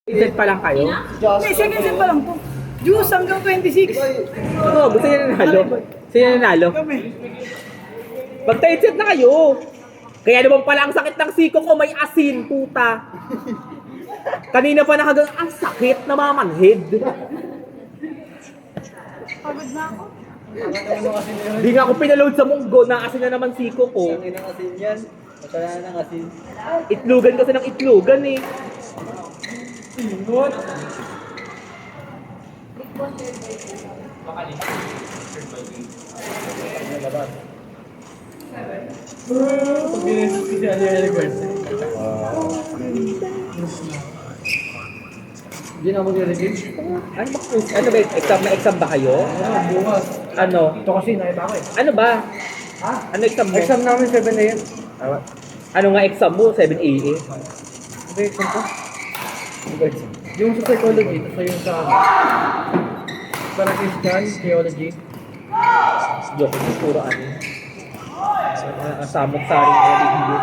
Set pa lang kayo? May second set pa lang po. Juice hanggang 26. Oo, gusto niya nanalo. Gusto niya nanalo. Mag-tight set na kayo. Kaya naman pala ang sakit ng siko ko, may asin, puta. Kanina pa nakagang ang sakit na mamanhid. Pagod na ako. Di nga ako pinaload sa munggo, na asin na naman siko ko. Ang inang asin yan. Masaya ng asin. Itlugan kasi ng itlugan eh. Ingot! Pag ginesis ko si Ali Elegant. Hindi na mag-redeem. Ano ba? Ano ba? Exam ba kayo? Bukas. Ano? Ito kasi nakita ko eh. Ano ba? Ha? Ano exam mo? Exam namin 7 a.m. Ano nga exam mo? 7 AA? Hindi, exam ko. Yung sa psychology, tapos yung sa para Christian, theology. Joke, puro ano. Samot sa rin religiyo.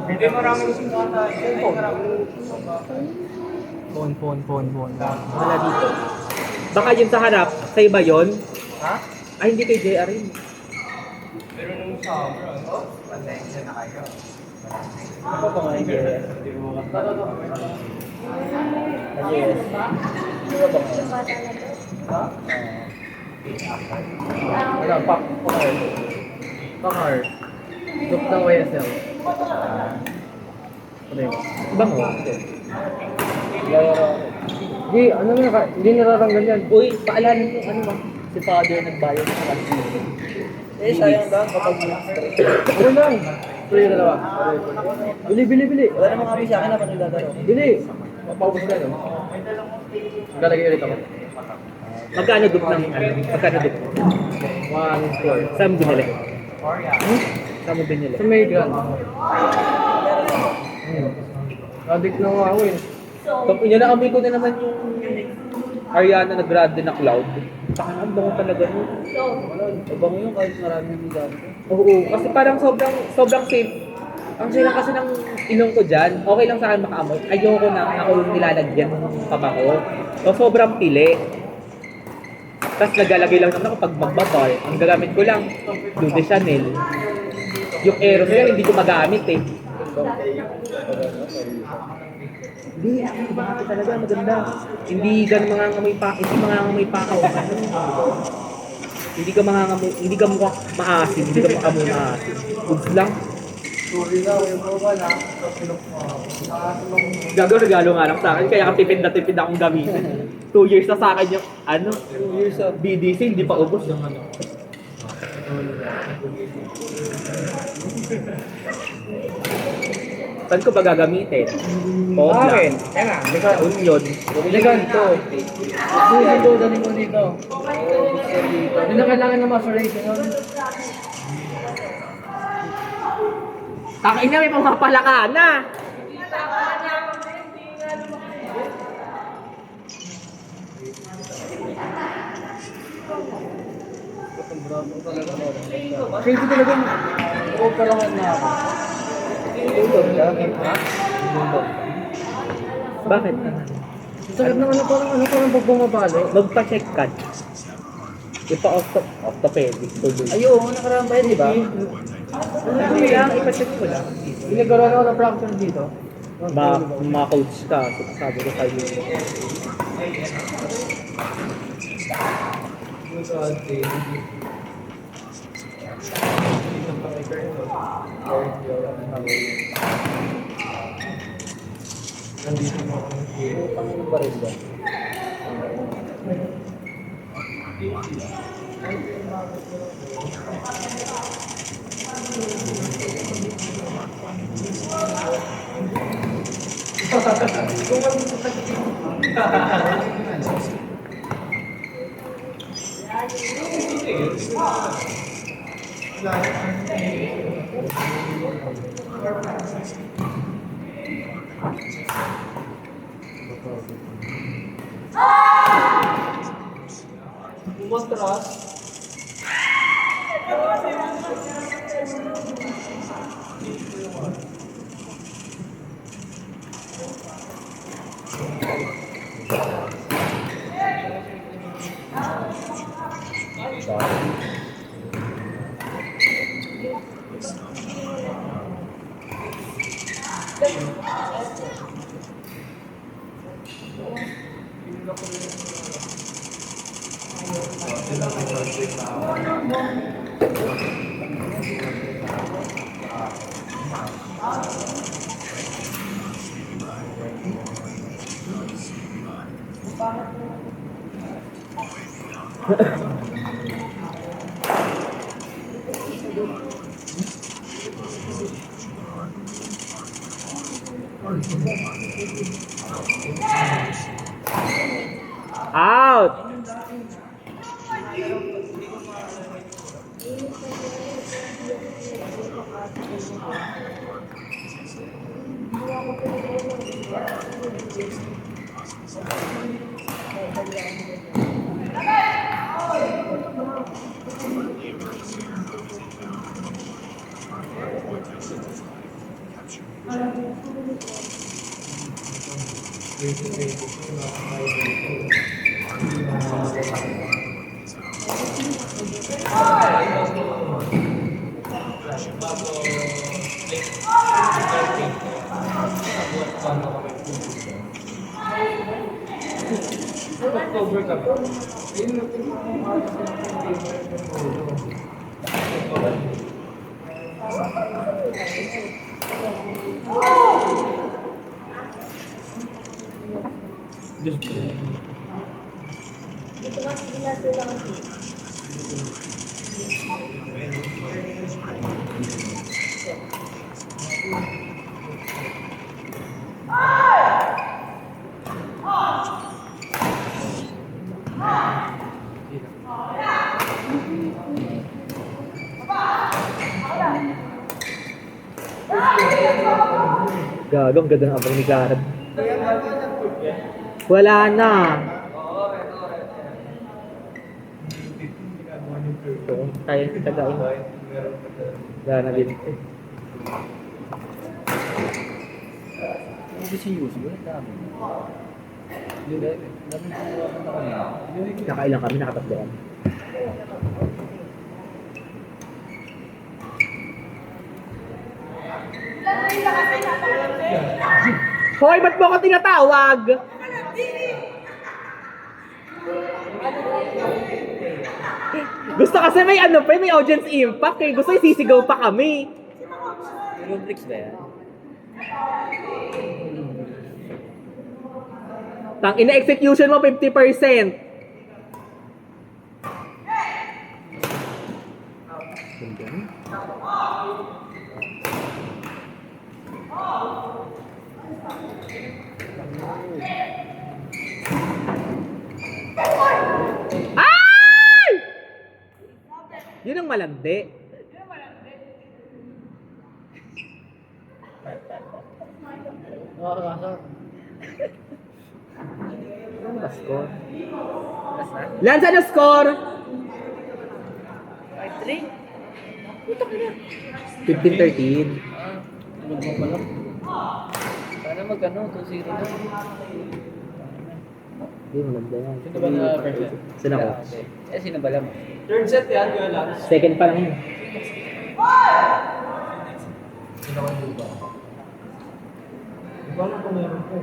Hindi maraming singkata. Phone. Wala dito. Baka yun sa harap, sa iba yun? Ha? Ay, hindi kay JR yun. Pero nung summer, pasensya na kayo. Ako pa nga yung yes. Hindi mo makasama. Yes. Hindi ba ba ha? Ano, Pakar. Group ng YSL. Ano yun? Ibang mo? Di, ano na, hindi nararanggan yan. Uy, paalanan mo, ano ba? Si father nagbayad sa kasi. Sayang lang kapag ano lang? Tuloy yung dalawa. Bili. Wala namang kami sa akin na pagdadaro. Bili! Mapaubos ka, no? Lalagay ulit ako. Magkano dup ng ano? Magkano dup? 1-4. Saan mo binili? Saan mo binili? Sa may grand. Addict na nga ako eh. Tapos niya naamoy ko na naman yung Ariana na grad na cloud. Saka ang bango talaga nun. Abango yun kahit maraming hindi dami. Oo, kasi parang sobrang safe. Ang sila kasi ng ilong ko dyan, okay lang sa akin makaamoy. Ayoko na ako yung nilalagyan ng pabango. So sobrang pili. Tapos naglalagay lang naman ako pag magbabar. Ang gagamit ko lang, Blue de Chanel. Yung aerosol hindi ko magamit eh. Hindi, bakit talaga maganda. Hindi ganun mangangamoy pa, hindi mangangamoy pa ako. Hindi ka mukhang maasim, hindi ka mukhamoy maasim. Goods lang. Tuloy na, yung mga na. Gagawin regalo nga lang sa akin, kaya tipid na tipid akong gamitin. 2 years na sa akin yung, 2 years sa BDC, hindi pa ubos yung ano. Saan ko ba gagamitin? Podla. Akin, yan na. Union. Ligan to. Susi to, dali mo dito. Hindi na kailangan ng maceration yun. Takain na, may pamapalaka na. Kasi talaga, operahan na ako. Tulog ka? Ha? Bakit? Sakit ng parang pag bumabalo. Magpa-check ka. Ipa-orthopedic. Ayun, nakaraan ba yun, di ba? Ano lang, ipa-check ko lang. Pinagawa na ako ng fracture dito. Ma-coach ka. So, sabi ko sa'yo. Ano ba rin ba? Umatras. Out! Gagong ganda ng abang ni Garab. Wala na. Kaya tagain. Wala na din. Ano si Yus? Wala dami. Nakailang kami, nakatatlo kami. Hoy, ba't mo ako tinatawag? Gusto kasi may ano pa, may audience impact eh. Gusto isisigaw pa kami. Rubrics ba yan? Tang ina execution mo 50%. Ay! Yun ang malandi. Oo, kaso. Ano ba score? Lanza na score! 5-3? 15-13. Tulog mo pa lang. Sana mag-ano, 2-0 na. Hindi, maganda yan. Sino ba na first set? Sino ko? Eh, sino ba lang? Third set yan, yun lang. Second pa lang yun. Sino ka yung ba? Iba lang kung meron ko.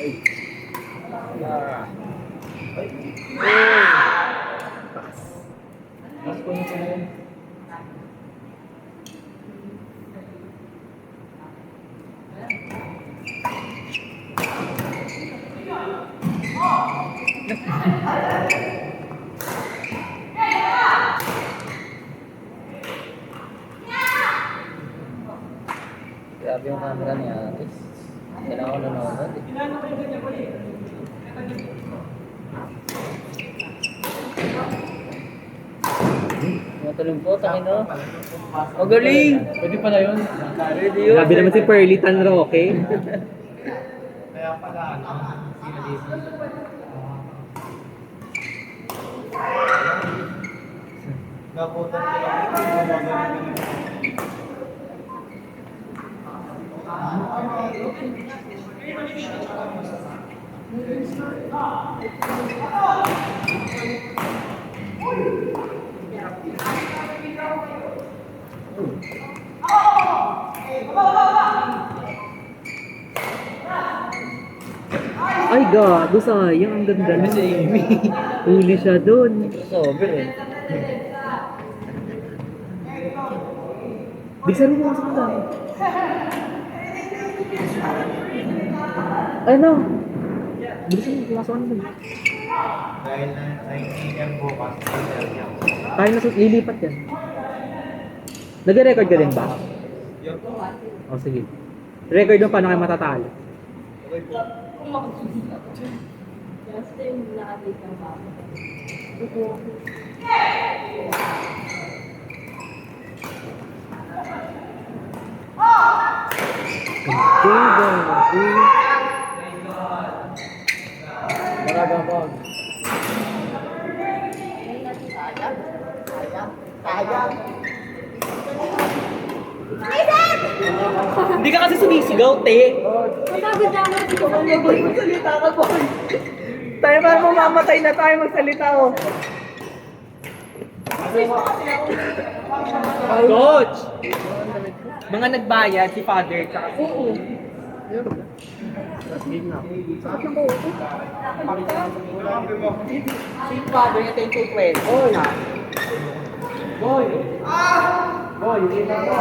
Ay. Pass ko na pala yun. Grabe yung camera ni Aris. Hindi na ako nanonood eh. Matulog po, takin na. Magaling! Pwede pala yun. Pwede yun. Grabe naman si Pearly Tan Roque. Ay, gago, sayang. Ang ganda na. Si Amy. Huli siya dun. Sober eh. Bilisan mo sa kanta. Ano? Bilisan mo, pumasok ka na dun. Dahil na 9 AM bukas, Tayo na, lilipat yan. Nag-record ka din ba? O, sige. Record mo paano kayo matatalo. Maragang po. Hindi ka kasi sumisigaw, te. Matagod na ako dito. Magsalita ka po. Tayo parang mamamatay na tayo magsalita oh. Coach! Mga nagbayad, si Father, tsaka si... Si Father, yung 10 to 12. Boy! Boy! Boy, hindi na ako.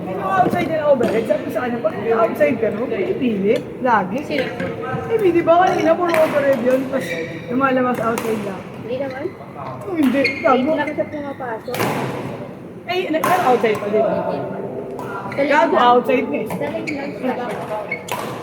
Yung outside and overhead, sabi ko sa kanya, pag may outside ka, no? Pilit, lagi. Eh, di ba kanina puro overhead yun, tapos lumalabas outside lang. Hindi naman. Oh, hindi, Late gago. lang siya pumapasok. Eh, outside pa din. Sa late Gago, lang. outside na eh. Sa late lang siya.